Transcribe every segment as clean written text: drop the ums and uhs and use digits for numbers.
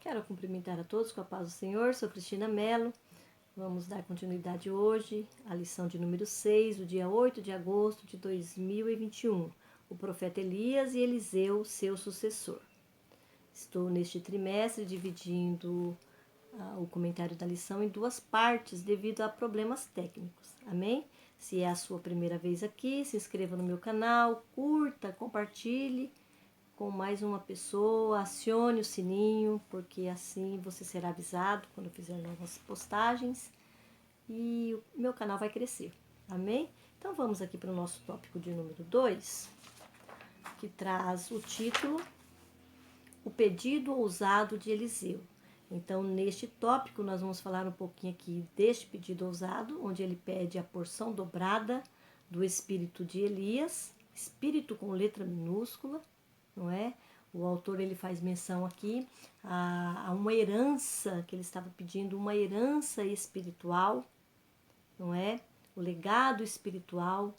Quero cumprimentar a todos com a paz do Senhor. Sou Cristina Mello. Vamos dar continuidade hoje à lição de número 6, do dia 8 de agosto de 2021. O profeta Elias e Eliseu, seu sucessor. Estou neste trimestre dividindo o comentário da lição em duas partes devido a problemas técnicos. Amém? Se é a sua primeira vez aqui, se inscreva no meu canal, curta, compartilhe com mais uma pessoa, acione o sininho, porque assim você será avisado quando eu fizer novas postagens e o meu canal vai crescer. Amém? Então vamos aqui para o nosso tópico de número 2, que traz o título O Pedido Ousado de Eliseu. Então, neste tópico, nós vamos falar um pouquinho aqui deste pedido ousado, onde ele pede a porção dobrada do espírito de Elias, espírito com letra minúscula, não é? O autor ele faz menção aqui a uma herança, que ele estava pedindo uma herança espiritual, não é? O legado espiritual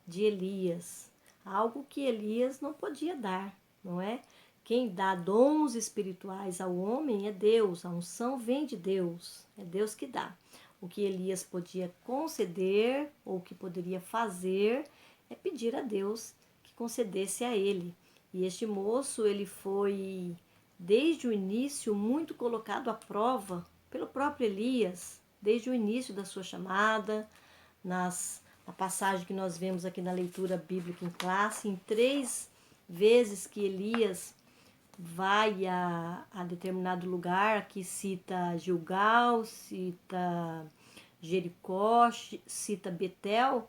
de Elias, algo que Elias não podia dar, não é? Quem dá dons espirituais ao homem é Deus, a unção vem de Deus, é Deus que dá. O que Elias podia conceder ou que poderia fazer é pedir a Deus que concedesse a ele. E este moço, ele foi, desde o início, muito colocado à prova pelo próprio Elias, desde o início da sua chamada, na passagem que nós vemos aqui na leitura bíblica em classe, em 3 vezes que Elias vai a determinado lugar, aqui cita Gilgal, cita Jericó, cita Betel,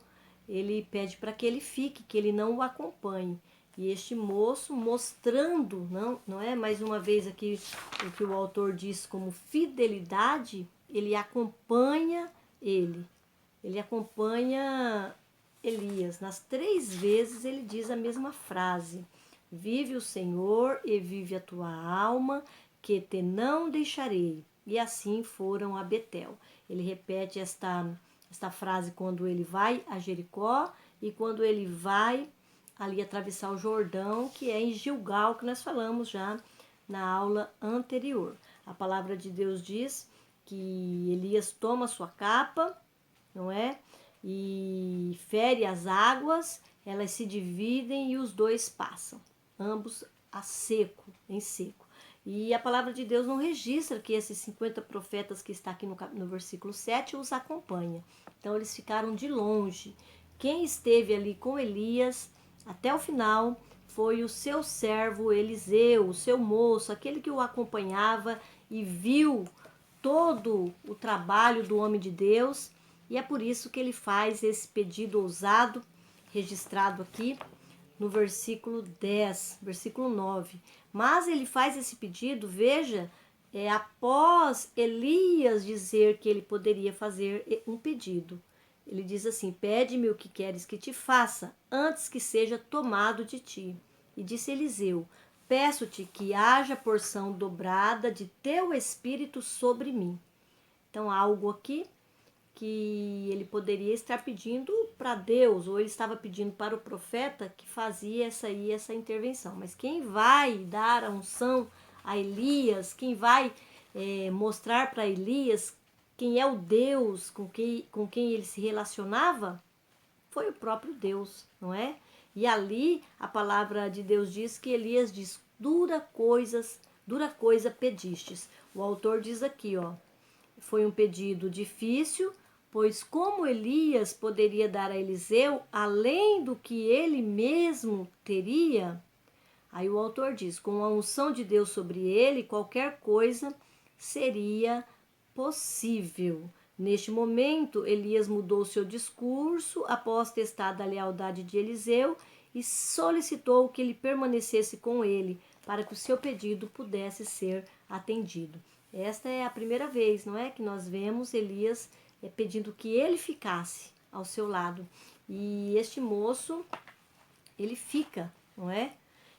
ele pede para que ele fique, que ele não o acompanhe. E este moço mostrando, não é mais uma vez aqui o que o autor diz como fidelidade, ele acompanha ele acompanha Elias. Nas 3 vezes ele diz a mesma frase: vive o Senhor e vive a tua alma, que te não deixarei. E assim foram a Betel. Ele repete esta frase quando ele vai a Jericó e quando ele vai ali atravessar o Jordão, que é em Gilgal, que nós falamos já na aula anterior. A palavra de Deus diz que Elias toma sua capa, não é? E fere as águas, elas se dividem e os dois passam, ambos a seco, em seco. E a palavra de Deus não registra que esses 50 profetas que está aqui no versículo 7 os acompanha. Então eles ficaram de longe. Quem esteve ali com Elias até o final foi o seu servo Eliseu, o seu moço, aquele que o acompanhava e viu todo o trabalho do homem de Deus. E é por isso que ele faz esse pedido ousado, registrado aqui no versículo 10, versículo 9. Mas ele faz esse pedido, veja, após Elias dizer que ele poderia fazer um pedido. Ele diz assim: pede-me o que queres que te faça, antes que seja tomado de ti. E disse Eliseu: peço-te que haja porção dobrada de teu espírito sobre mim. Então, algo aqui que ele poderia estar pedindo para Deus, ou ele estava pedindo para o profeta que fazia essa intervenção. Mas quem vai dar a unção a Elias, quem vai mostrar para Elias quem é o Deus com quem ele se relacionava, foi o próprio Deus, não é? E ali a palavra de Deus diz que Elias diz: dura coisa pedistes. O autor diz aqui, ó, foi um pedido difícil, pois como Elias poderia dar a Eliseu além do que ele mesmo teria? Aí o autor diz: com a unção de Deus sobre ele, qualquer coisa seria possível. Neste momento, Elias mudou seu discurso após testar a lealdade de Eliseu e solicitou que ele permanecesse com ele para que o seu pedido pudesse ser atendido. Esta é a primeira vez, não é, que nós vemos Elias pedindo que ele ficasse ao seu lado. E este moço, ele fica, não é?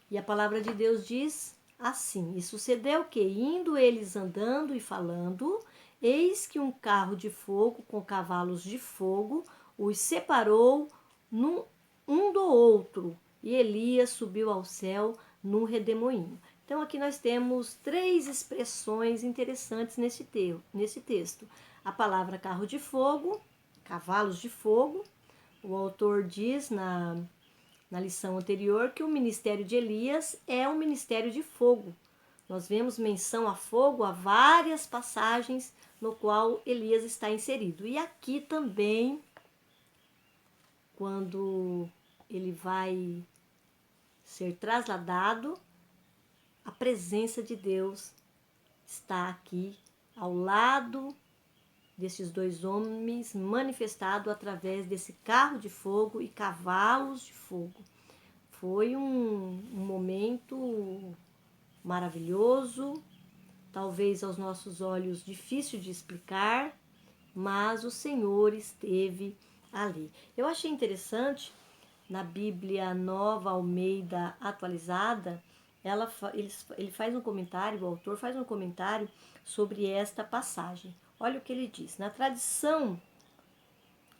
E a palavra de Deus diz assim: e sucedeu que, indo eles andando e falando, eis que um carro de fogo com cavalos de fogo os separou um do outro, e Elias subiu ao céu num redemoinho. Então aqui nós temos 3 expressões interessantes nesse texto. A palavra carro de fogo, cavalos de fogo. O autor diz na lição anterior que o ministério de Elias é um ministério de fogo. Nós vemos menção a fogo a várias passagens no qual Elias está inserido. E aqui também, quando ele vai ser trasladado, a presença de Deus está aqui ao lado desses 2 homens, manifestado através desse carro de fogo e cavalos de fogo. Foi um momento maravilhoso, talvez aos nossos olhos difícil de explicar, mas o Senhor esteve ali. Eu achei interessante, na Bíblia Nova Almeida Atualizada, ele faz um comentário, o autor faz um comentário sobre esta passagem. Olha o que ele diz. Na tradição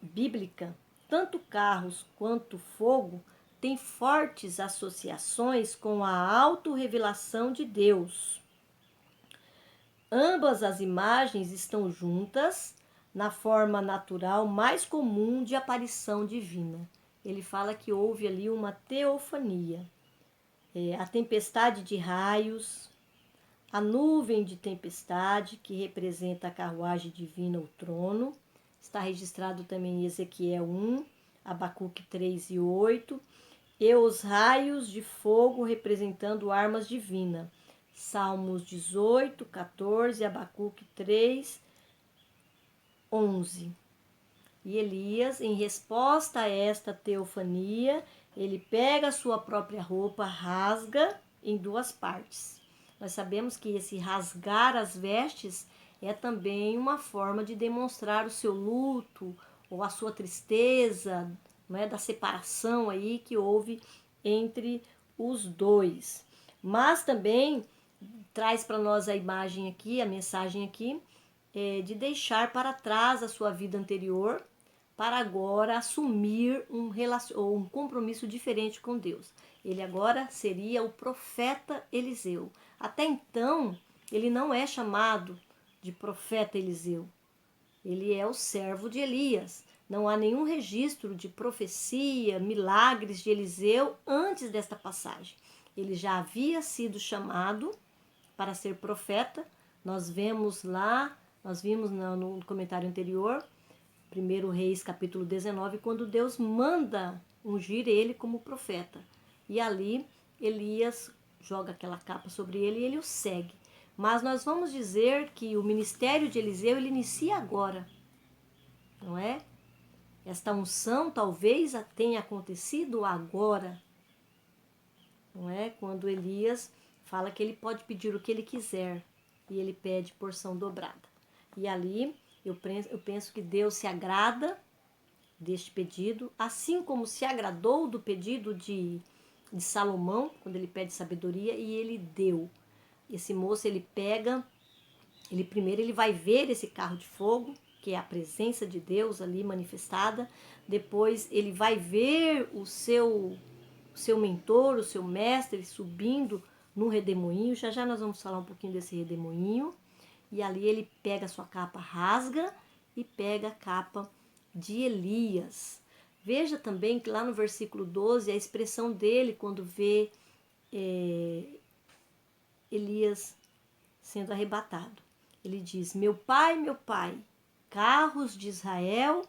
bíblica, tanto carros quanto fogo têm fortes associações com a autorrevelação de Deus. Ambas as imagens estão juntas na forma natural mais comum de aparição divina. Ele fala que houve ali uma teofania. A tempestade de raios, a nuvem de tempestade, que representa a carruagem divina, o trono. Está registrado também em Ezequiel 1, Abacuque 3 e 8. E os raios de fogo representando armas divinas. Salmos 18, 14, Abacuque 3, 11. E Elias, em resposta a esta teofania, ele pega a sua própria roupa, rasga em 2 partes. Nós sabemos que esse rasgar as vestes é também uma forma de demonstrar o seu luto ou a sua tristeza, não é, da separação aí que houve entre os 2. Mas também traz para nós a imagem aqui, a mensagem aqui, de deixar para trás a sua vida anterior para agora assumir um compromisso diferente com Deus. Ele agora seria o profeta Eliseu. Até então, ele não é chamado de profeta Eliseu. Ele é o servo de Elias. Não há nenhum registro de profecia, milagres de Eliseu antes desta passagem. Ele já havia sido chamado para ser profeta. Nós vimos no comentário anterior, 1 Reis capítulo 19, quando Deus manda ungir ele como profeta. E ali Elias joga aquela capa sobre ele e ele o segue. Mas nós vamos dizer que o ministério de Eliseu ele inicia agora, não é? Esta unção talvez tenha acontecido agora, não é? Quando Elias fala que ele pode pedir o que ele quiser e ele pede porção dobrada. E ali eu penso que Deus se agrada deste pedido, assim como se agradou do pedido de Salomão, quando ele pede sabedoria, e ele deu. Esse moço, ele primeiro ele vai ver esse carro de fogo, que é a presença de Deus ali manifestada. Depois ele vai ver o seu mentor, o seu mestre subindo no redemoinho. Já já nós vamos falar um pouquinho desse redemoinho. E ali ele pega a sua capa, rasga e pega a capa de Elias. Veja também que lá no versículo 12, a expressão dele quando vê Elias sendo arrebatado. Ele diz: meu pai, carros de Israel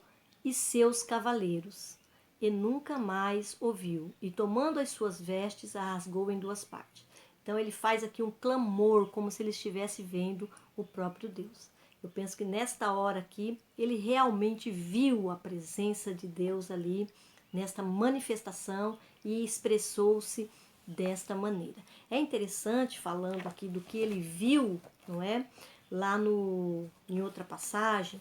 e seus cavaleiros. E nunca mais ouviu. E tomando as suas vestes, a rasgou em 2 partes. Então ele faz aqui um clamor, como se ele estivesse vendo o próprio Deus. Eu penso que nesta hora aqui, ele realmente viu a presença de Deus ali, nesta manifestação, e expressou-se desta maneira. É interessante, falando aqui do que ele viu, não é? Lá em outra passagem,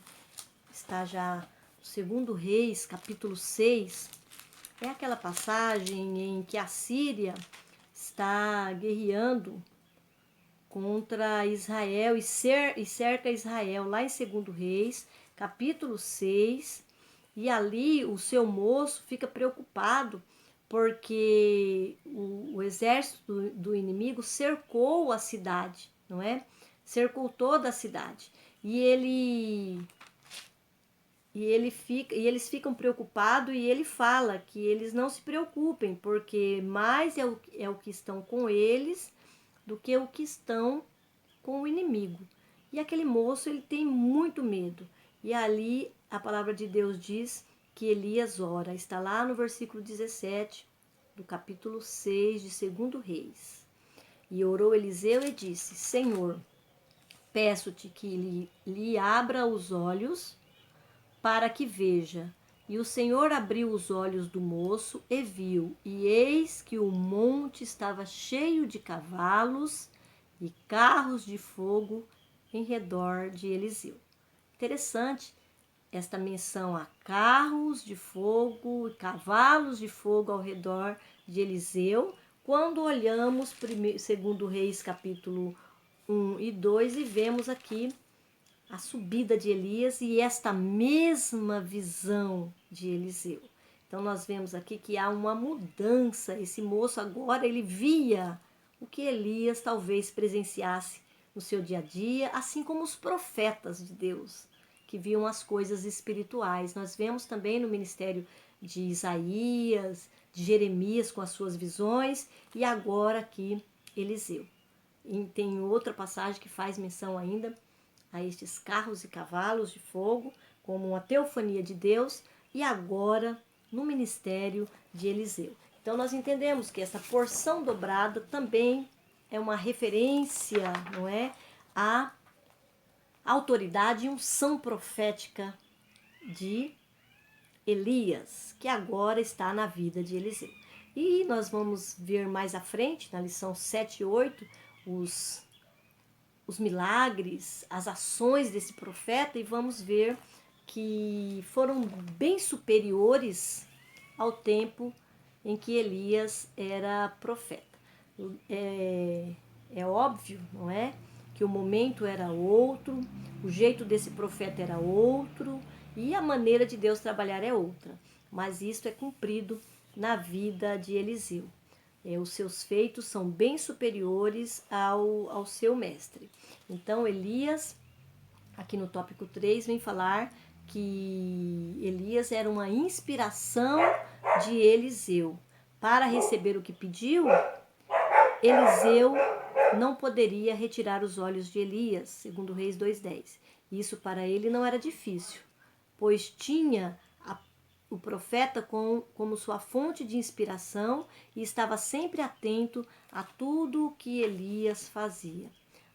está já no 2 Reis, capítulo 6, é aquela passagem em que a Síria está guerreando contra Israel e cerca Israel, lá em 2 Reis, capítulo 6, e ali o seu moço fica preocupado porque o exército do inimigo cercou a cidade, não é? Cercou toda a cidade. E eles ficam preocupados, e ele fala que eles não se preocupem, porque mais é o que estão com eles do que o que estão com o inimigo. E aquele moço, ele tem muito medo. E ali a palavra de Deus diz que Elias ora. Está lá no versículo 17 do capítulo 6 de 2 Reis. E orou Eliseu e disse: Senhor, peço-te que lhe abra os olhos para que veja. E o Senhor abriu os olhos do moço e viu, e eis que o monte estava cheio de cavalos e carros de fogo em redor de Eliseu. Interessante esta menção a carros de fogo e cavalos de fogo ao redor de Eliseu, quando olhamos 2 Reis capítulo 1 e 2 e vemos aqui a subida de Elias e esta mesma visão de Eliseu. Então nós vemos aqui que há uma mudança. Esse moço agora ele via o que Elias talvez presenciasse no seu dia a dia, assim como os profetas de Deus, que viam as coisas espirituais. Nós vemos também no ministério de Isaías, de Jeremias com as suas visões, e agora aqui Eliseu. E tem outra passagem que faz menção ainda a estes carros e cavalos de fogo, como uma teofania de Deus, e agora no ministério de Eliseu. Então nós entendemos que essa porção dobrada também é uma referência, não é, à autoridade e unção profética de Elias, que agora está na vida de Eliseu. E nós vamos ver mais à frente, na lição 7 e 8, os milagres, as ações desse profeta, e vamos ver que foram bem superiores ao tempo em que Elias era profeta. É óbvio, não é? Que o momento era outro, o jeito desse profeta era outro, e a maneira de Deus trabalhar é outra. Mas isto é cumprido na vida de Eliseu. Os seus feitos são bem superiores ao seu mestre. Então, Elias, aqui no tópico 3, vem falar que Elias era uma inspiração de Eliseu. Para receber o que pediu, Eliseu não poderia retirar os olhos de Elias, segundo Reis 2:10. Isso para ele não era difícil, pois tinha o profeta como sua fonte de inspiração e estava sempre atento a tudo o que Elias fazia.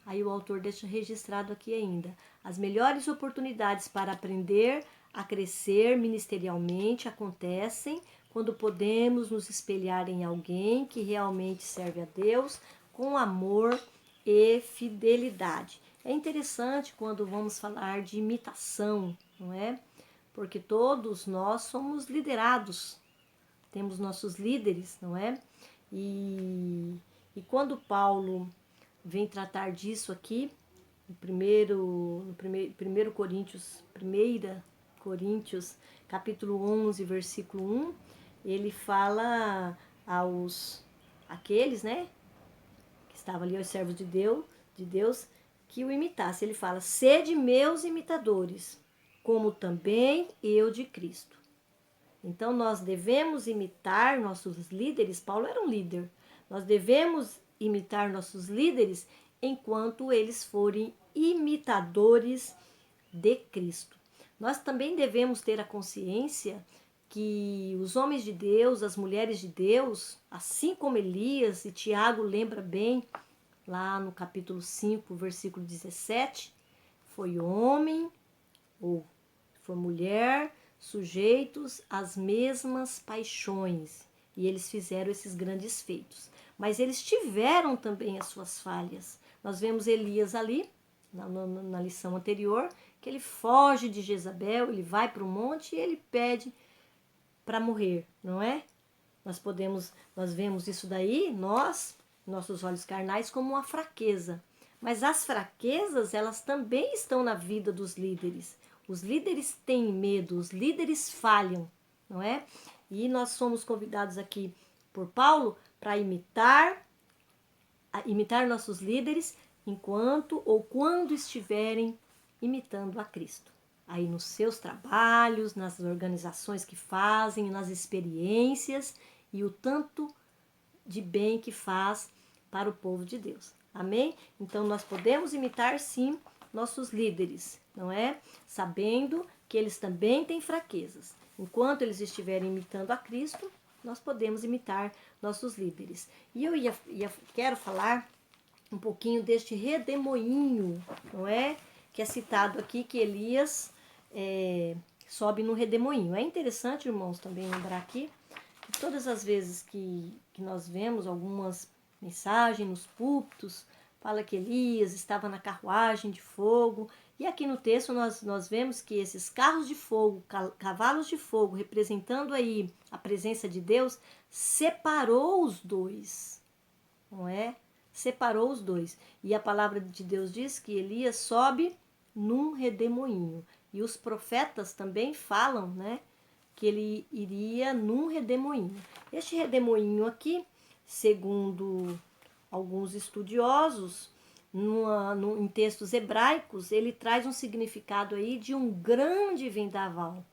Aí o autor deixa registrado aqui ainda: as melhores oportunidades para aprender a crescer ministerialmente acontecem quando podemos nos espelhar em alguém que realmente serve a Deus com amor e fidelidade. É interessante quando vamos falar de imitação, não é? Porque todos nós somos liderados, temos nossos líderes, não é? E quando Paulo vem tratar disso aqui, no primeiro Coríntios, 1 Coríntios, capítulo 11, versículo 1, ele fala aqueles, né, que estavam ali, os servos de Deus, que o imitasse. Ele fala: sede meus imitadores, como também eu de Cristo. Então nós devemos imitar nossos líderes. Paulo era um líder. Nós devemos imitar nossos líderes enquanto eles forem imitadores de Cristo. Nós também devemos ter a consciência que os homens de Deus, as mulheres de Deus, assim como Elias, e Tiago lembra bem, lá no capítulo 5, versículo 17, foi homem ou foi mulher, sujeitos às mesmas paixões, e eles fizeram esses grandes feitos. Mas eles tiveram também as suas falhas. Nós vemos Elias ali, na lição anterior, que ele foge de Jezabel, ele vai para o monte e ele pede para morrer, não é? Nós vemos isso daí, nossos olhos carnais, como uma fraqueza. Mas as fraquezas, elas também estão na vida dos líderes. Os líderes têm medo, os líderes falham, não é? E nós somos convidados aqui por Paulo para imitar nossos líderes enquanto ou quando estiverem imitando a Cristo. Aí nos seus trabalhos, nas organizações que fazem, nas experiências e o tanto de bem que faz para o povo de Deus. Amém? Então nós podemos imitar sim nossos líderes, não é? Sabendo que eles também têm fraquezas. Enquanto eles estiverem imitando a Cristo, nós podemos imitar nossos líderes. E eu quero falar um pouquinho deste redemoinho, não é? Que é citado aqui, que Elias sobe no redemoinho. É interessante, irmãos, também lembrar aqui que todas as vezes que nós vemos algumas mensagens nos púlpitos, fala que Elias estava na carruagem de fogo. E aqui no texto nós vemos que esses carros de fogo, cavalos de fogo, representando aí a presença de Deus, separou os dois, não é? Separou os dois. E a palavra de Deus diz que Elias sobe num redemoinho. E os profetas também falam, né, que ele iria num redemoinho. Este redemoinho aqui, segundo alguns estudiosos, em textos hebraicos, ele traz um significado aí de um grande vendaval.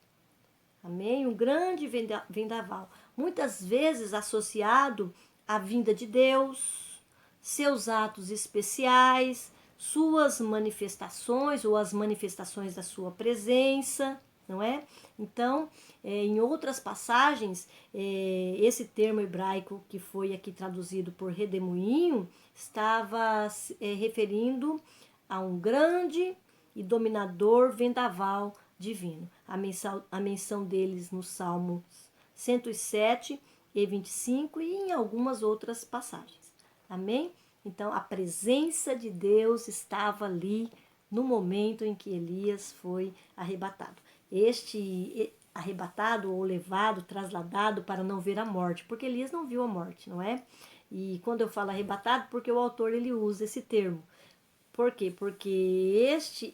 Amém? Um grande vendaval. Muitas vezes associado à vinda de Deus, seus atos especiais, suas manifestações ou as manifestações da sua presença, não é? Então, em outras passagens, esse termo hebraico que foi aqui traduzido por redemoinho estava referindo a um grande e dominador vendaval divino. A menção deles no Salmo 107 e 25 e em algumas outras passagens. Amém? Então, a presença de Deus estava ali no momento em que Elias foi arrebatado. Este arrebatado ou levado, trasladado para não ver a morte, porque Elias não viu a morte, não é? E quando eu falo arrebatado, porque o autor ele usa esse termo. Por quê? Porque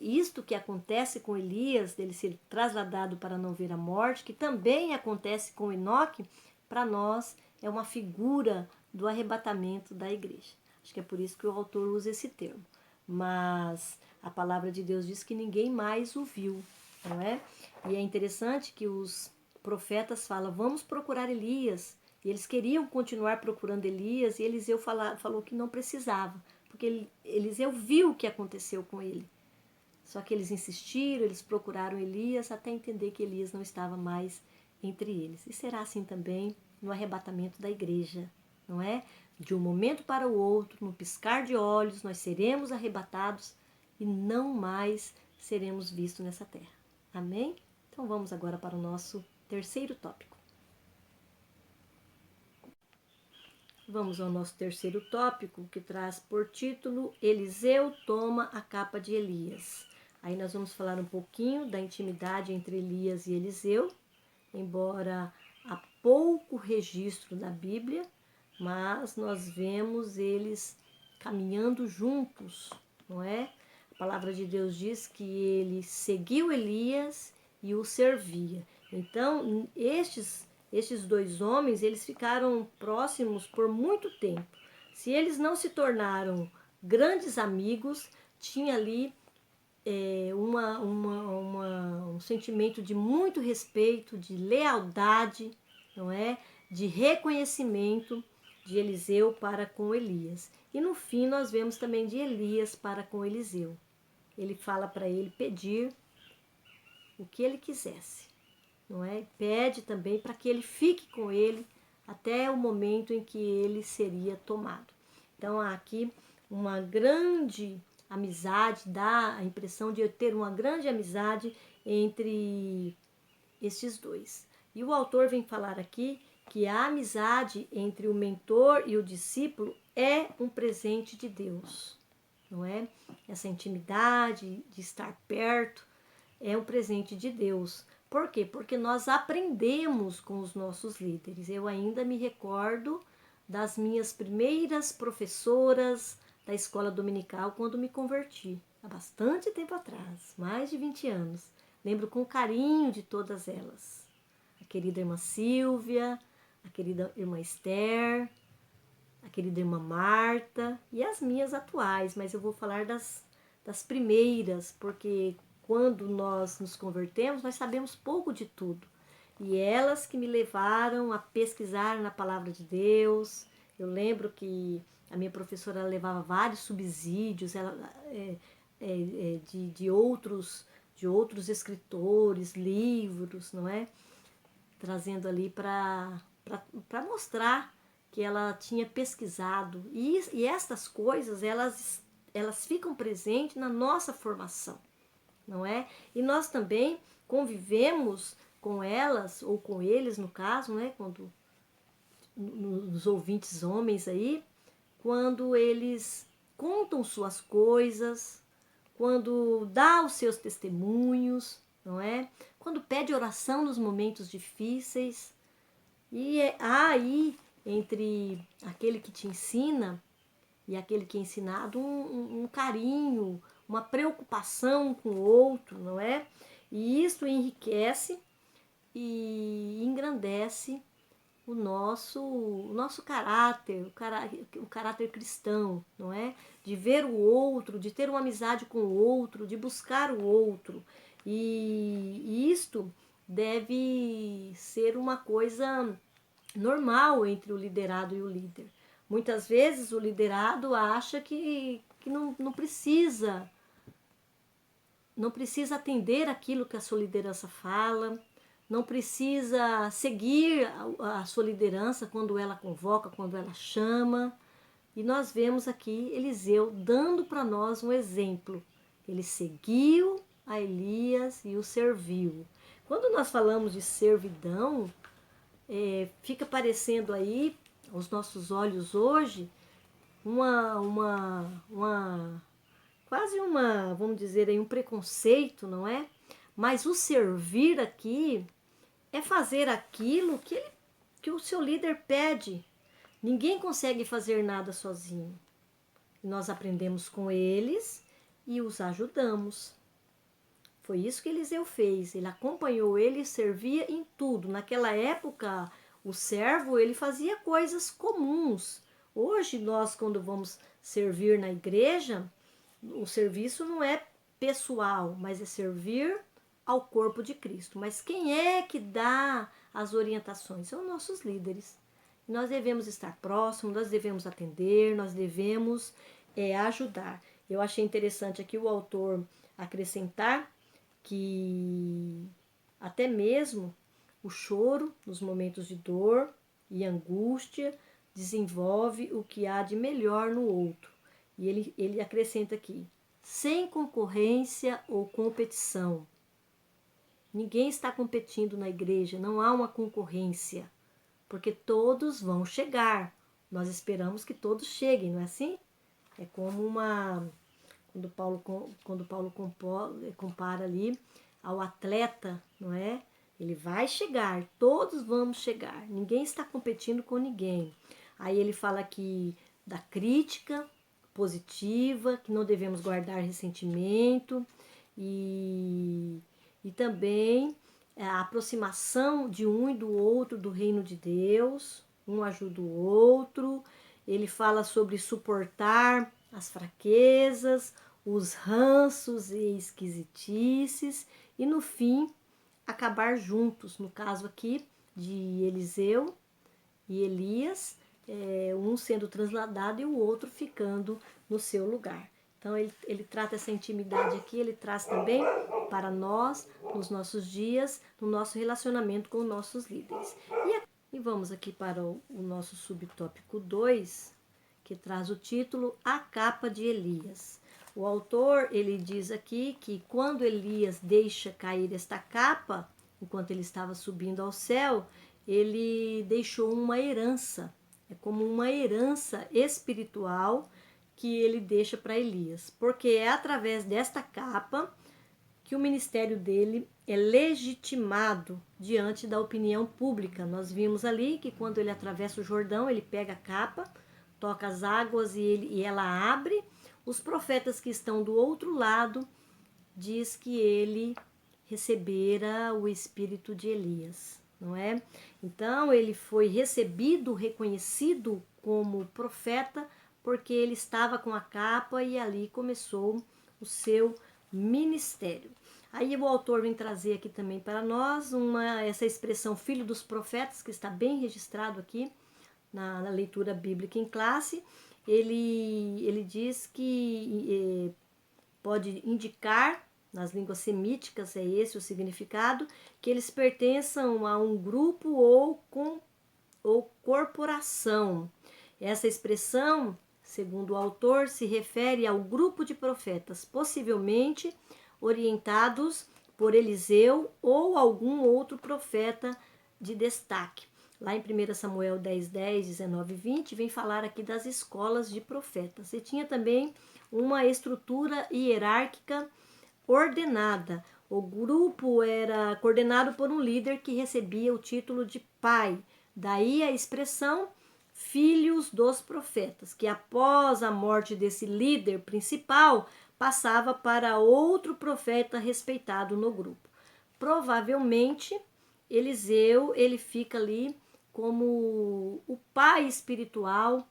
isto que acontece com Elias, dele ser trasladado para não ver a morte, que também acontece com Enoque, para nós é uma figura do arrebatamento da igreja. Acho que é por isso que o autor usa esse termo. Mas a palavra de Deus diz que ninguém mais o viu, não é? E é interessante que os profetas falam, vamos procurar Elias. E eles queriam continuar procurando Elias e Eliseu falou que não precisava, porque Eliseu viu o que aconteceu com ele. Só que eles insistiram, eles procuraram Elias até entender que Elias não estava mais entre eles. E será assim também no arrebatamento da igreja, não é? De um momento para o outro, no piscar de olhos, nós seremos arrebatados e não mais seremos vistos nessa terra. Amém? Então vamos agora para o nosso terceiro tópico. Vamos ao nosso terceiro tópico, que traz por título Eliseu toma a capa de Elias. Aí nós vamos falar um pouquinho da intimidade entre Elias e Eliseu, embora há pouco registro na Bíblia, mas nós vemos eles caminhando juntos, não é? A palavra de Deus diz que ele seguiu Elias e o servia. Então, estes dois homens, eles ficaram próximos por muito tempo. Se eles não se tornaram grandes amigos, tinha ali um sentimento de muito respeito, de lealdade, não é? De reconhecimento de Eliseu para com Elias. E no fim nós vemos também de Elias para com Eliseu. Ele fala para ele pedir o que ele quisesse, não é? Pede também para que ele fique com ele até o momento em que ele seria tomado. Então há aqui uma grande amizade, dá a impressão de ter uma grande amizade entre estes dois. E o autor vem falar aqui que a amizade entre o mentor e o discípulo é um presente de Deus, não é? Essa intimidade de estar perto é um presente de Deus. Por quê? Porque nós aprendemos com os nossos líderes. Eu ainda me recordo das minhas primeiras professoras da escola dominical quando me converti, há bastante tempo atrás, mais de 20 anos. Lembro com carinho de todas elas. A querida irmã Silvia, a querida irmã Esther, a querida irmã Marta e as minhas atuais, mas eu vou falar das primeiras, porque quando nós nos convertemos, nós sabemos pouco de tudo. E elas que me levaram a pesquisar na palavra de Deus. Eu lembro que a minha professora levava vários subsídios de outros escritores, livros, não é? Trazendo ali para mostrar que ela tinha pesquisado. E estas coisas, elas ficam presentes na nossa formação, não é? E nós também convivemos com elas, ou com eles, no caso, né? Quando, nos ouvintes homens aí, quando eles contam suas coisas, quando dá os seus testemunhos, não é? Quando pede oração nos momentos difíceis. E há aí, entre aquele que te ensina e aquele que é ensinado, um carinho, uma preocupação com o outro, não é? E isso enriquece e engrandece o nosso caráter, o caráter cristão, não é? De ver o outro, de ter uma amizade com o outro, de buscar o outro. E isto deve ser uma coisa normal entre o liderado e o líder. Muitas vezes o liderado acha que não precisa, não precisa atender aquilo que a sua liderança fala, não precisa seguir a sua liderança quando ela convoca, quando ela chama. E nós vemos aqui Eliseu dando para nós um exemplo. Ele seguiu a Elias e o serviu. Quando nós falamos de servidão, fica parecendo aí, aos nossos olhos hoje, quase vamos dizer aí, um preconceito, não é? Mas o servir aqui é fazer aquilo que o seu líder pede. Ninguém consegue fazer nada sozinho. Nós aprendemos com eles e os ajudamos. Foi isso que Eliseu fez. Ele acompanhou ele e servia em tudo. Naquela época, o servo ele fazia coisas comuns. Hoje, nós, quando vamos servir na igreja, o serviço não é pessoal, mas é servir ao corpo de Cristo. Mas quem é que dá as orientações? São nossos líderes. Nós devemos estar próximos, nós devemos atender, nós devemos ajudar. Eu achei interessante aqui o autor acrescentar que até mesmo o choro nos momentos de dor e angústia desenvolve o que há de melhor no outro. E ele acrescenta aqui, sem concorrência ou competição. Ninguém está competindo na igreja, não há uma concorrência, porque todos vão chegar. Nós esperamos que todos cheguem, não é assim? É como quando Paulo compara ali ao atleta, não é? Ele vai chegar, todos vamos chegar. Ninguém está competindo com ninguém. Aí ele fala aqui da crítica positiva, que não devemos guardar ressentimento e também a aproximação de um e do outro do reino de Deus, um ajuda o outro. Ele fala sobre suportar as fraquezas, os ranços e esquisitices e no fim acabar juntos, no caso aqui de Eliseu e Elias, um sendo transladado e o outro ficando no seu lugar. Então ele trata essa intimidade aqui, ele traz também para nós, nos nossos dias, no nosso relacionamento com nossos líderes. E vamos aqui para o nosso subtópico 2, que traz o título A Capa de Elias. O autor, ele diz aqui que quando Elias deixa cair esta capa, enquanto ele estava subindo ao céu, ele deixou uma herança. É como uma herança espiritual que ele deixa para Elias. Porque é através desta capa que o ministério dele é legitimado diante da opinião pública. Nós vimos ali que quando ele atravessa o Jordão, ele pega a capa, toca as águas e ela abre. Os profetas que estão do outro lado diz que ele recebera o espírito de Elias. não é? Então ele foi recebido, reconhecido como profeta, porque ele estava com a capa e ali começou o seu ministério. Aí o autor vem trazer aqui também para nós essa expressão filho dos profetas, que está bem registrado aqui na leitura bíblica em classe. Ele diz que pode indicar, nas línguas semíticas é esse o significado, que eles pertençam a um grupo ou corporação. Essa expressão, segundo o autor, se refere ao grupo de profetas, possivelmente orientados por Eliseu ou algum outro profeta de destaque. Lá em 1 Samuel 10, 19 e 20, vem falar aqui das escolas de profetas. E tinha também uma estrutura hierárquica ordenada. O grupo era coordenado por um líder que recebia o título de pai. Daí a expressão filhos dos profetas, que após a morte desse líder principal, passava para outro profeta respeitado no grupo. Provavelmente, Eliseu, ele fica ali como o pai espiritual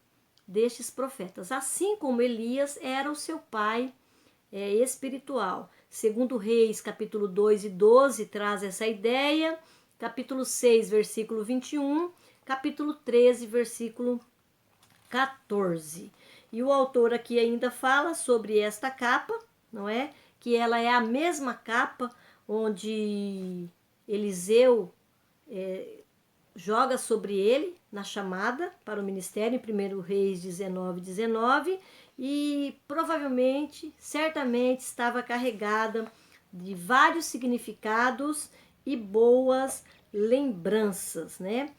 destes profetas, assim como Elias era o seu pai espiritual. Segundo Reis, capítulo 2 e 12, traz essa ideia. Capítulo 6, versículo 21. Capítulo 13, versículo 14. E o autor aqui ainda fala sobre esta capa, não é? Que ela é a mesma capa onde Eliseu joga sobre ele na chamada para o ministério, em 1 Reis 19, 19, e provavelmente, certamente, estava carregada de vários significados e boas lembranças, né?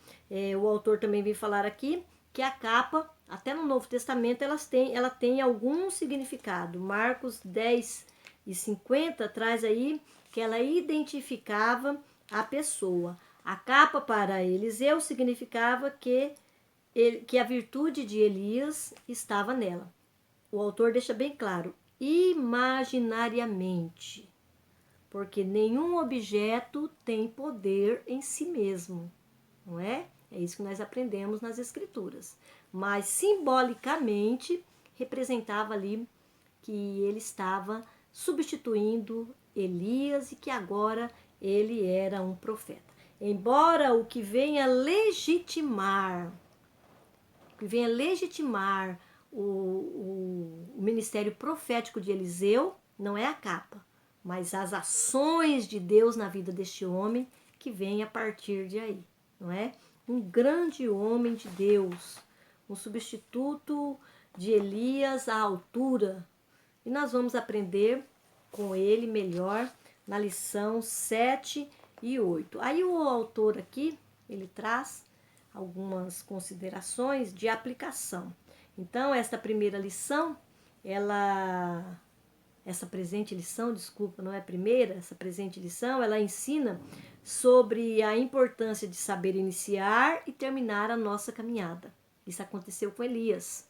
O autor também vem falar aqui que a capa, até no Novo Testamento, ela tem algum significado. Marcos 10 e 50 traz aí que ela identificava a pessoa. A capa para Eliseu significava que a virtude de Elias estava nela. O autor deixa bem claro, imaginariamente, porque nenhum objeto tem poder em si mesmo, não é? É isso que nós aprendemos nas Escrituras. Mas simbolicamente representava ali que ele estava substituindo Elias e que agora ele era um profeta. Embora o que venha legitimar o ministério profético de Eliseu não é a capa, mas as ações de Deus na vida deste homem que vem a partir de aí, não é? Um grande homem de Deus, um substituto de Elias à altura. E nós vamos aprender com ele melhor na lição 7 e 8. Aí o autor aqui, ele traz algumas considerações de aplicação. Então, esta primeira lição, essa presente lição, desculpa, não é a primeira, essa presente lição, ela ensina sobre a importância de saber iniciar e terminar a nossa caminhada. Isso aconteceu com Elias.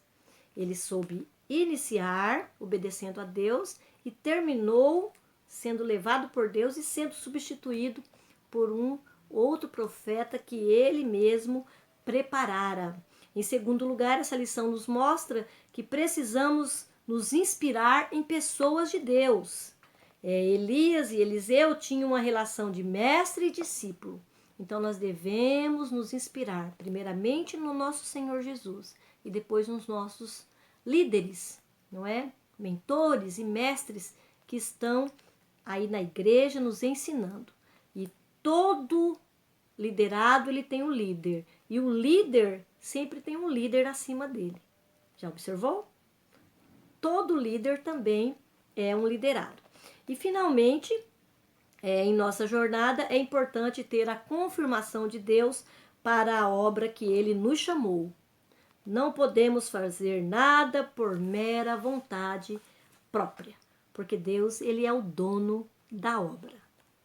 Ele soube iniciar, obedecendo a Deus, e terminou sendo levado por Deus e sendo substituído por um outro profeta que ele mesmo preparara. Em segundo lugar, essa lição nos mostra que precisamos nos inspirar em pessoas de Deus. Elias e Eliseu tinham uma relação de mestre e discípulo. Então nós devemos nos inspirar, primeiramente no nosso Senhor Jesus e depois nos nossos líderes, não é? Mentores e mestres que estão aí na igreja nos ensinando. E todo liderado, ele tem um líder. E o líder sempre tem um líder acima dele. Já observou? Todo líder também é um liderado. E, finalmente, em nossa jornada, é importante ter a confirmação de Deus para a obra que ele nos chamou. Não podemos fazer nada por mera vontade própria, porque Deus, ele é o dono da obra.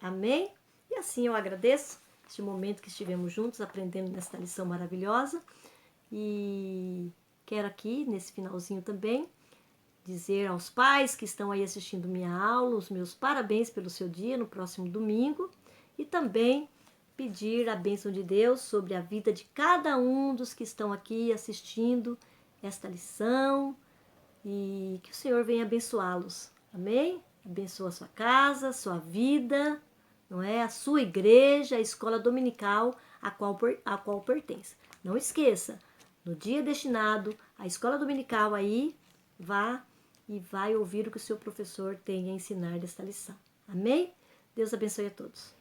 Amém? E assim eu agradeço este momento que estivemos juntos aprendendo nesta lição maravilhosa. E quero aqui, nesse finalzinho também, dizer aos pais que estão aí assistindo minha aula, os meus parabéns pelo seu dia no próximo domingo. E também pedir a bênção de Deus sobre a vida de cada um dos que estão aqui assistindo esta lição e que o Senhor venha abençoá-los. Amém? Abençoa a sua casa, a sua vida, não é? A sua igreja, a escola dominical a qual pertence. Não esqueça, no dia destinado, a escola dominical aí, vá e vai ouvir o que o seu professor tem a ensinar desta lição. Amém? Deus abençoe a todos.